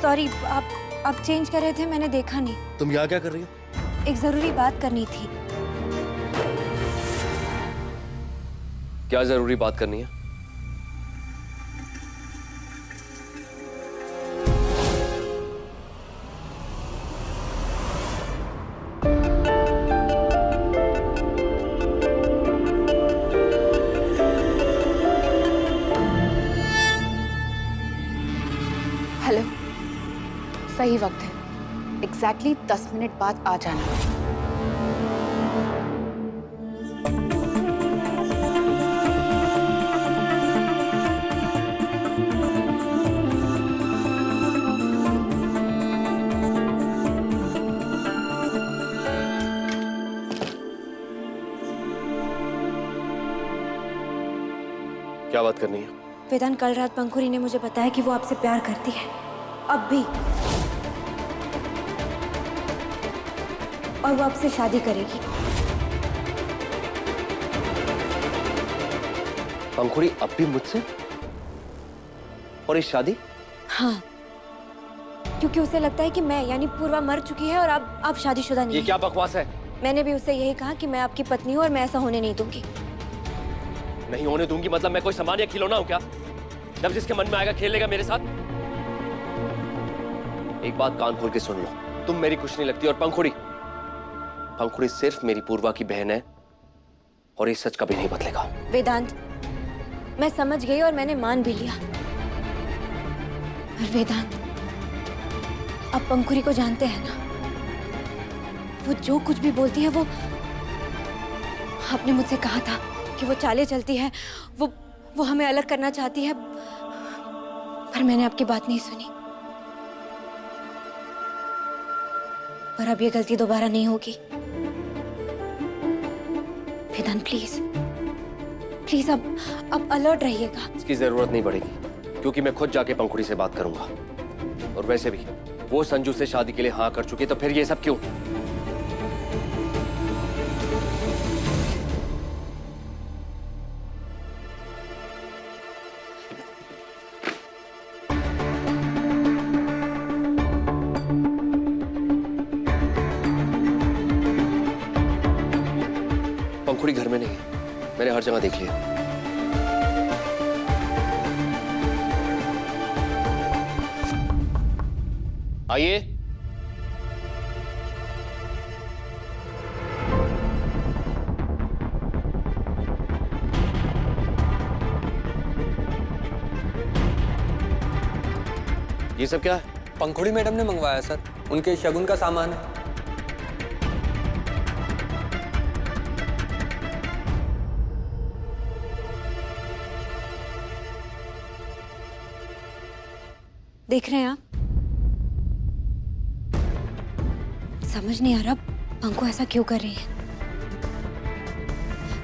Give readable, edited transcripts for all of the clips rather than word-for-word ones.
Sorry, आप change कर रहे थे, मैंने देखा नहीं। तुम यहाँ क्या कर रही हो? एक जरूरी बात करनी थी। क्या जरूरी बात करनी है? हेलो, सही वक्त है। एग्जैक्टली 10 मिनट बाद आ जाना। क्या बात करनी है? वेदांत, कल रात पंखुरी ने मुझे बताया कि वो आपसे प्यार करती है, अब भी, और वो आपसे शादी करेगी। पंखुड़ी अब भी मुझसे? और इस शादी? हाँ, क्योंकि उसे लगता है कि मैं यानी पूर्वा मर चुकी है और आप शादीशुदा नहीं। ये क्या बकवास है? मैंने भी उससे यही कहा कि मैं आपकी पत्नी हूँ और मैं ऐसा होने नहीं दूंगी। नहीं होने दूंगी मतलब मैं कोई सामान या खिलौना हूं क्या? जब जिसके मन में आएगा खेल लेगा मेरे साथ। एक बात कान खोल के सुन लो, तुम मेरी कुछ नहीं लगती। और पंखुड़ी सिर्फ मेरी पूर्वा की बहन है और ये सच कभी नहीं बदलेगा। वेदांत, मैं समझ गई और मैंने मान भी लिया। पर वेदांत, आप पंखुड़ी को जानते हैं ना? वो जो कुछ भी बोलती है, वो आपने मुझसे कहा था कि वो चालें चलती है, वो हमें अलग करना चाहती है, पर मैंने आपकी बात नहीं सुनी। पर अब ये गलती दोबारा नहीं होगी। वेदांत, प्लीज अब अलर्ट रहिएगा। इसकी जरूरत नहीं पड़ेगी क्योंकि मैं खुद जाके पंखुड़ी से बात करूंगा। और वैसे भी वो संजू से शादी के लिए हाँ कर चुकी, तो फिर ये सब क्यों? पंखुड़ी घर में नहीं है, मैंने हर जगह देख लिया। आइए। ये सब क्या है? पंखुड़ी मैडम ने मंगवाया सर, उनके शगुन का सामान है। देख रहे हैं आप? समझ नहीं आ रहा पंखु ऐसा क्यों कर रही है।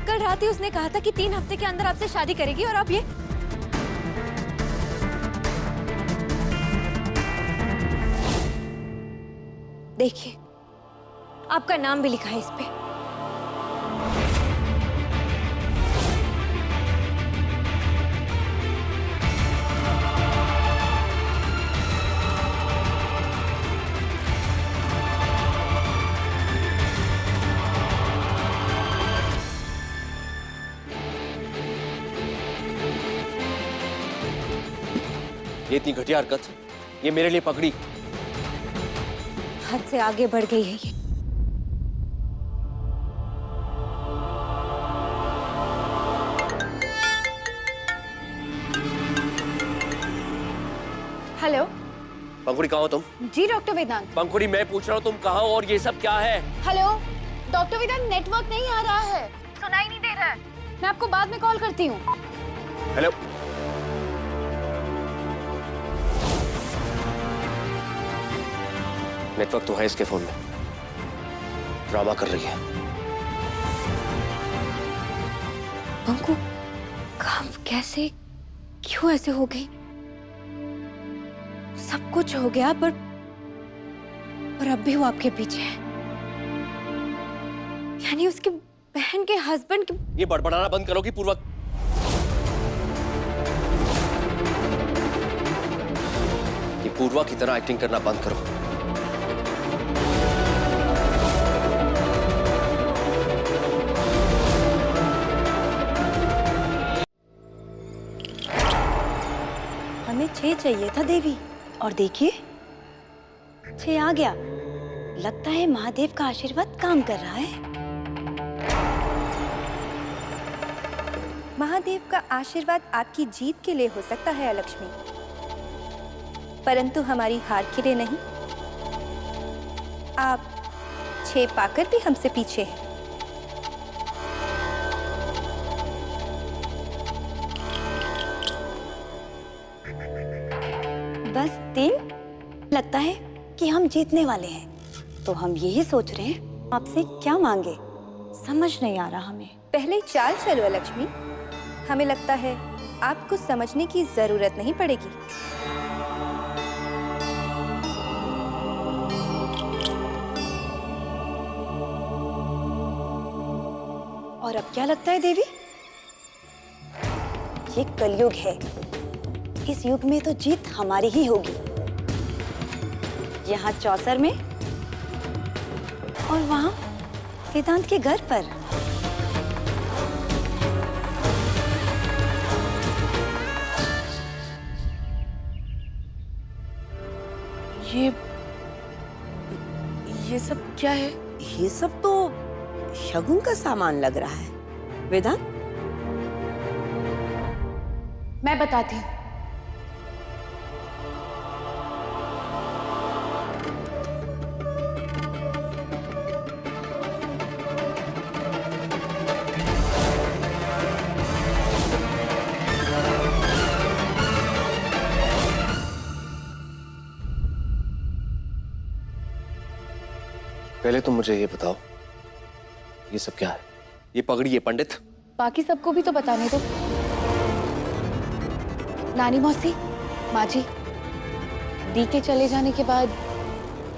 कल रात ही उसने कहा था कि 3 हफ्ते के अंदर आपसे शादी करेगी और अब ये। देखिए, आपका नाम भी लिखा है इस पे। ये इतनी घटिया हरकत, ये मेरे लिए पकड़ी। हद से आगे बढ़ गई है ये। हेलो। पंखुड़ी कहाँ हो तुम? जी डॉक्टर वेदांत। पंखुड़ी मैं पूछ रहा हूँ तुम कहाँ हो और ये सब क्या है? हेलो डॉक्टर वेदांत, नेटवर्क नहीं आ रहा है, सुनाई नहीं दे रहा है। मैं आपको बाद में कॉल करती हूँ। हेलो। नेटवर्क तो है इसके फोन में, ड्रामा कर रही है। पंखु कब, कैसे, क्यों ऐसे हो गई? सब कुछ हो गया पर अब भी वो आपके पीछे है, यानी उसकी बहन के हस्बैंड के। ये बड़बड़ाना बंद करोगी पूर्वा? ये पूर्वा की तरह एक्टिंग करना बंद करो। हमें 6 चाहिए था देवी, और देखिए 6 आ गया। लगता है महादेव का आशीर्वाद काम कर रहा है। महादेव का आशीर्वाद आपकी जीत के लिए हो सकता है लक्ष्मी, परंतु हमारी हार के लिए नहीं। आप 6 पाकर भी हमसे पीछे हैं। बस 3। लगता है कि हम जीतने वाले हैं, तो हम यही सोच रहे हैं आपसे क्या मांगे। समझ नहीं आ रहा हमें। पहले चाल चलो लक्ष्मी, हमें लगता है आपको समझने की जरूरत नहीं पड़ेगी। और अब क्या लगता है देवी? ये कलयुग है, इस युग में तो जीत हमारी ही होगी। यहाँ चौसर में और वहां वेदांत के घर पर। ये सब क्या है? ये सब तो शगुन का सामान लग रहा है। वेदांत, मैं बताती हूँ। पहले तुम मुझे ये बताओ, ये सब क्या है? ये पगड़ी, ये पंडित? बाकी सबको भी तो बताने दो। नानी मौसी, माँ जी, दी के चले जाने के बाद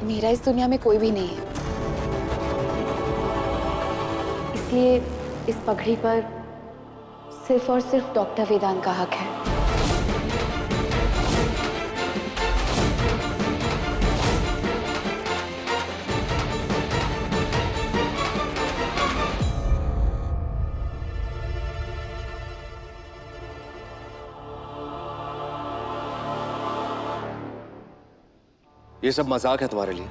मेरा इस दुनिया में कोई भी नहीं है, इसलिए इस पगड़ी पर सिर्फ और सिर्फ डॉक्टर वेदांत का हक है। ये सब मजाक है तुम्हारे लिए?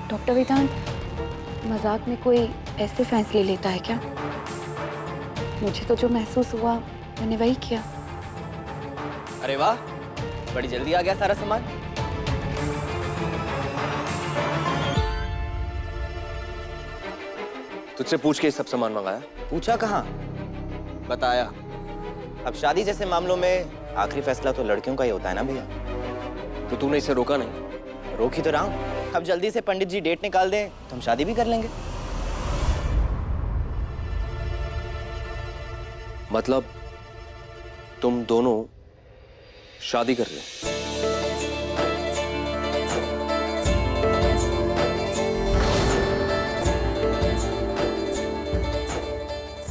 डॉक्टर वेदांत, मजाक में कोई ऐसे फैसले लेता है क्या? मुझे तो जो महसूस हुआ मैंने वही किया। अरे वाह, बड़ी जल्दी आ गया सारा सामान। तुझसे पूछ के ये सब सामान मंगाया? पूछा कहाँ, बताया। अब शादी जैसे मामलों में आखिरी फैसला तो लड़कियों का ही होता है ना भैया। तो तूने इसे रोका नहीं? रोक ही तो रहा हूँ। अब जल्दी से पंडित जी डेट निकाल दें तो हम शादी भी कर लेंगे। मतलब तुम दोनों शादी कर रहे हो?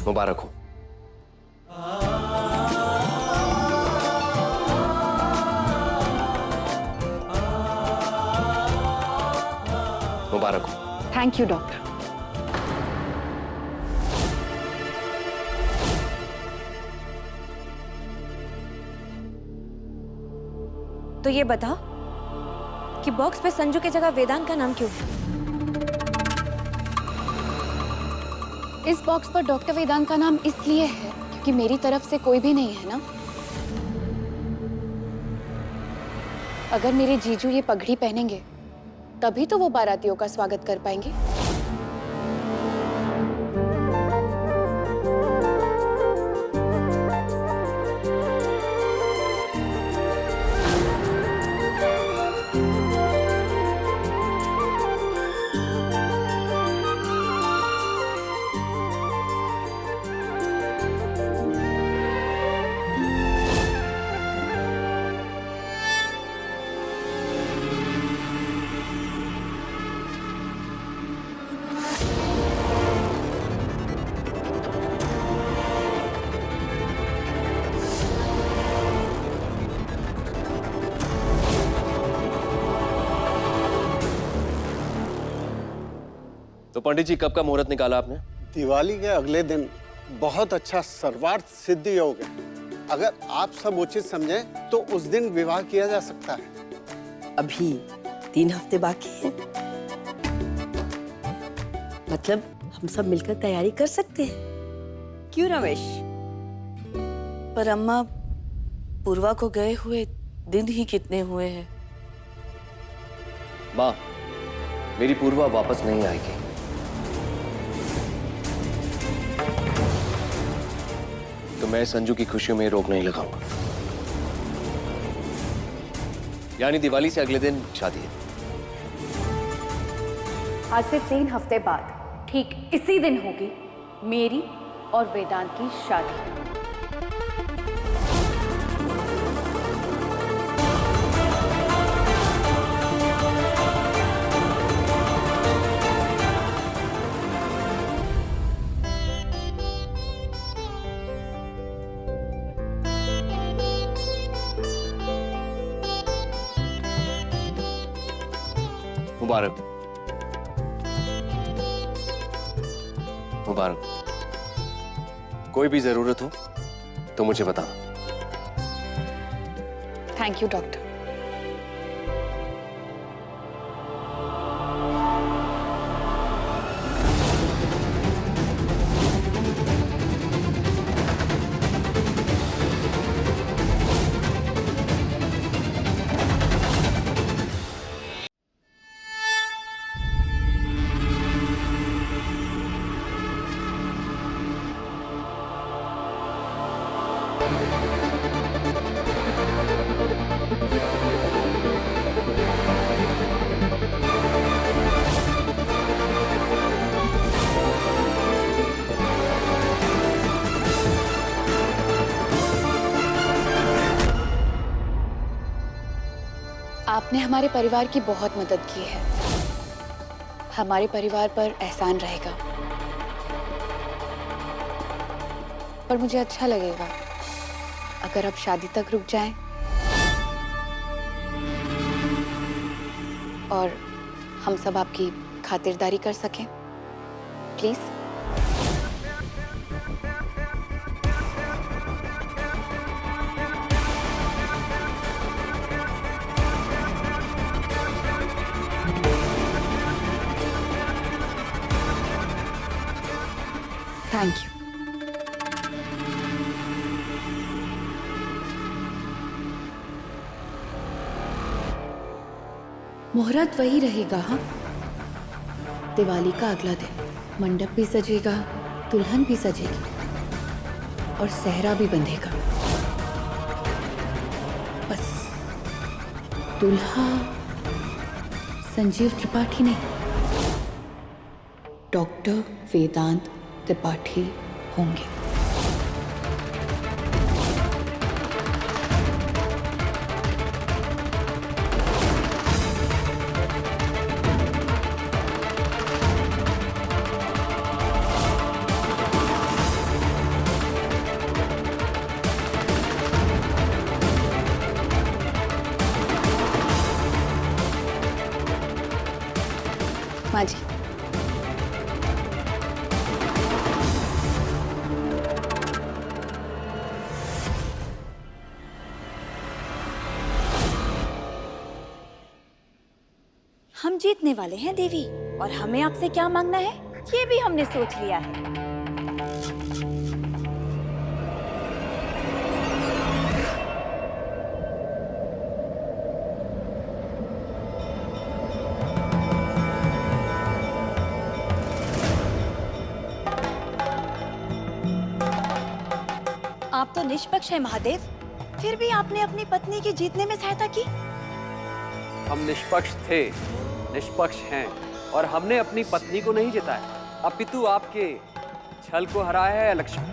मुबारक हो। मुबारक हो। Thank you doctor. तो ये बताओ कि बॉक्स पे संजू की जगह वेदांत का नाम क्यों है? इस बॉक्स पर डॉक्टर वेदांत का नाम इसलिए है क्योंकि मेरी तरफ से कोई भी नहीं है ना। अगर मेरे जीजू ये पगड़ी पहनेंगे तभी तो वो बारातियों का स्वागत कर पाएंगे। तो पंडित जी कब का मुहूर्त निकाला आपने? दिवाली के अगले दिन बहुत अच्छा सर्वार्थ सिद्धि योग है। अगर आप सब उचित समझें तो उस दिन विवाह किया जा सकता है। अभी 3 हफ्ते बाकी हैं। मतलब हम सब मिलकर तैयारी कर सकते हैं। क्यों रमेश? पर अम्मा, पूर्वा को गए हुए दिन ही कितने हुए हैं। माँ, मेरी पूर्वा वापस नहीं आएगी। तो मैं संजू की खुशियों में रोक नहीं लगाऊंगा। यानी दिवाली से अगले दिन शादी है। आज से 3 हफ्ते बाद ठीक इसी दिन होगी मेरी और वेदांत की शादी। मुबारक मुबारक। कोई भी जरूरत हो तो मुझे बताना। Thank you doctor. आपने हमारे परिवार की बहुत मदद की है। हमारे परिवार पर एहसान रहेगा। पर मुझे अच्छा लगेगा अगर आप शादी तक रुक जाएं और हम सब आपकी खातिरदारी कर सकें। प्लीज। Thank you. मुहूर्त वही रहेगा। हाँ, दिवाली का अगला दिन मंडप भी सजेगा, दुल्हन भी सजेगी और सहरा भी बंधेगा। बस दुल्हा संजीव त्रिपाठी नहीं, डॉक्टर वेदांत त्रिपाठी होंगे। माँ जी, हम जीतने वाले हैं देवी, और हमें आपसे क्या मांगना है ये भी हमने सोच लिया है। आप तो निष्पक्ष हैं महादेव, फिर भी आपने अपनी पत्नी की जीतने में सहायता की। हम निष्पक्ष थे, निष्पक्ष हैं, और हमने अपनी पत्नी को नहीं जिताया, अपितु आपके छल को हराया है लक्ष्मी।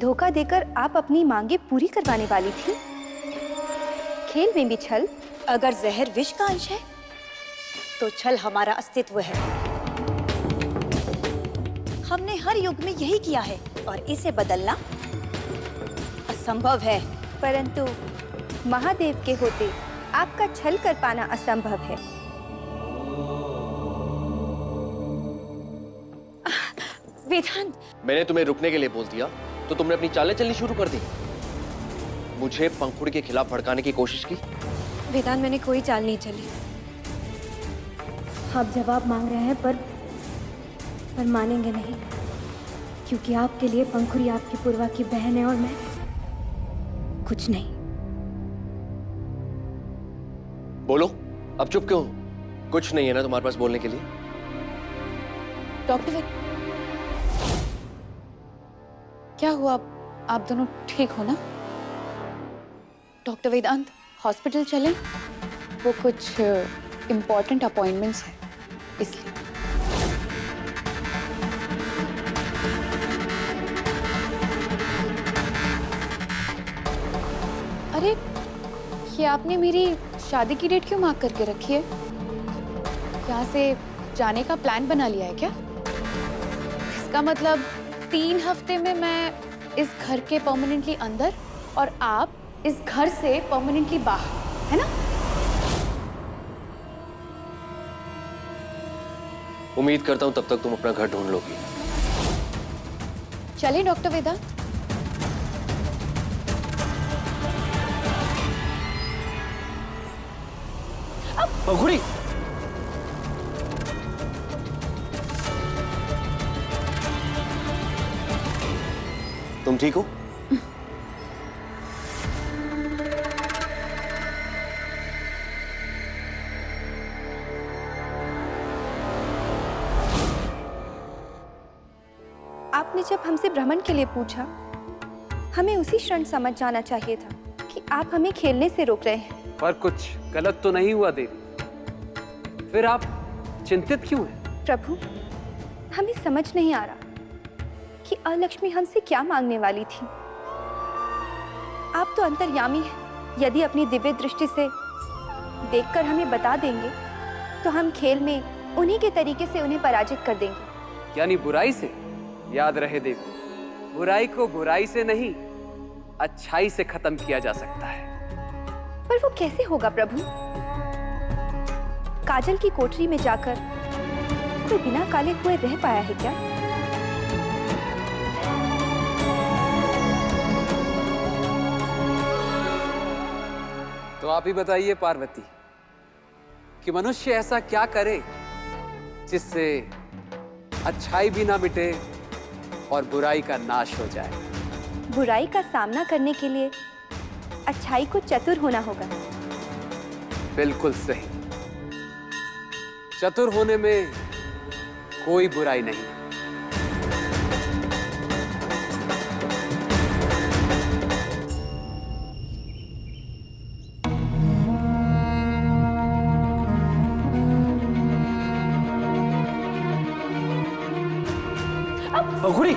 धोखा देकर आप अपनी मांगे पूरी करवाने वाली थी। खेल में भी छल। अगर जहर विष का अंश है तो छल हमारा अस्तित्व है। हमने हर युग में यही किया है और इसे बदलना असंभव है। परंतु महादेव के होते आपका छल कर पाना असंभव है। वेदांत, मैंने तुम्हें रुकने के लिए बोल दिया तो तुमने अपनी चालें चलनी शुरू कर दी। मुझे पंखुड़ी के खिलाफ भड़काने की कोशिश की। वेदांत, मैंने कोई चाल नहीं चली। आप जवाब मांग रहे हैं पर मानेंगे नहीं, क्योंकि आपके लिए पंखुड़ी आपकी पूर्वा की बहन है और मैं कुछ नहीं। बोलो, अब चुप क्यों? कुछ नहीं है ना तुम्हारे पास बोलने के लिए? डॉक्टर, क्या हुआ? आप दोनों ठीक हो ना? डॉक्टर वेदांत, हॉस्पिटल चलें? वो कुछ इम्पोर्टेंट अपॉइंटमेंट्स हैं इसलिए। अरे, ये आपने मेरी शादी की डेट क्यों मार्क करके रखी है? यहाँ से जाने का प्लान बना लिया है क्या? इसका मतलब 3 हफ्ते में मैं इस घर के परमानेंटली अंदर और आप इस घर से परमानेंटली बाहर, है ना? उम्मीद करता हूं तब तक तुम अपना घर ढूंढ लोगी। चलिए डॉक्टर वेदांत। पंखुड़ी, तुम ठीक हो? आपने जब हमसे भ्रमण के लिए पूछा, हमें उसी क्षण समझ जाना चाहिए था कि आप हमें खेलने से रोक रहे हैं। पर कुछ गलत तो नहीं हुआ देवी? फिर आप चिंतित क्यों हैं? प्रभु, हमें समझ नहीं आ रहा कि अलक्ष्मी हमसे क्या मांगने वाली थी। आप तो अंतर्यामी हैं। यदि अपनी दिव्य दृष्टि से देखकर हमें बता देंगे तो हम खेल में उन्हीं के तरीके से उन्हें पराजित कर देंगे। यानी बुराई से? याद रहे देवी, बुराई को बुराई से नहीं, अच्छाई से खत्म किया जा सकता है। पर वो कैसे होगा प्रभु? काजल की कोठरी में जाकर कोई बिना काले हुए रह पाया है क्या? तो आप ही बताइए पार्वती, कि मनुष्य ऐसा क्या करे जिससे अच्छाई भी ना मिटे और बुराई का नाश हो जाए? बुराई का सामना करने के लिए अच्छाई को चतुर होना होगा। बिल्कुल सही। चतुर होने में कोई बुराई नहीं। पंखुड़ी,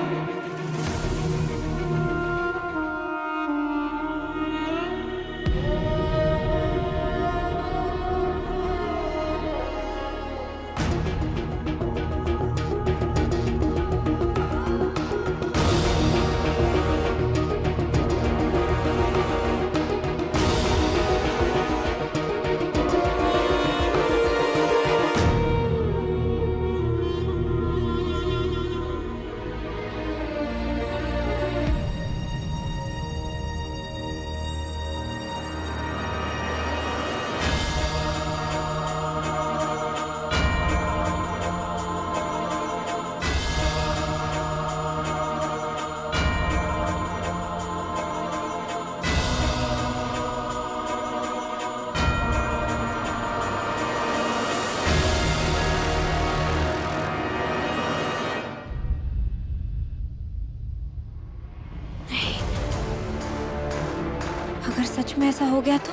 अगर सच में ऐसा हो गया तो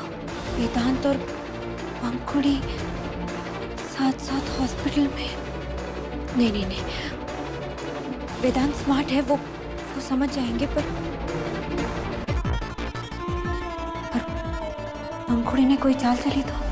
वेदांत और पंखुड़ी साथ साथ हॉस्पिटल में। नहीं नहीं नहीं, वेदांत स्मार्ट है, वो वो समझ जाएंगे, पर पंखुड़ी ने कोई चाल चली तो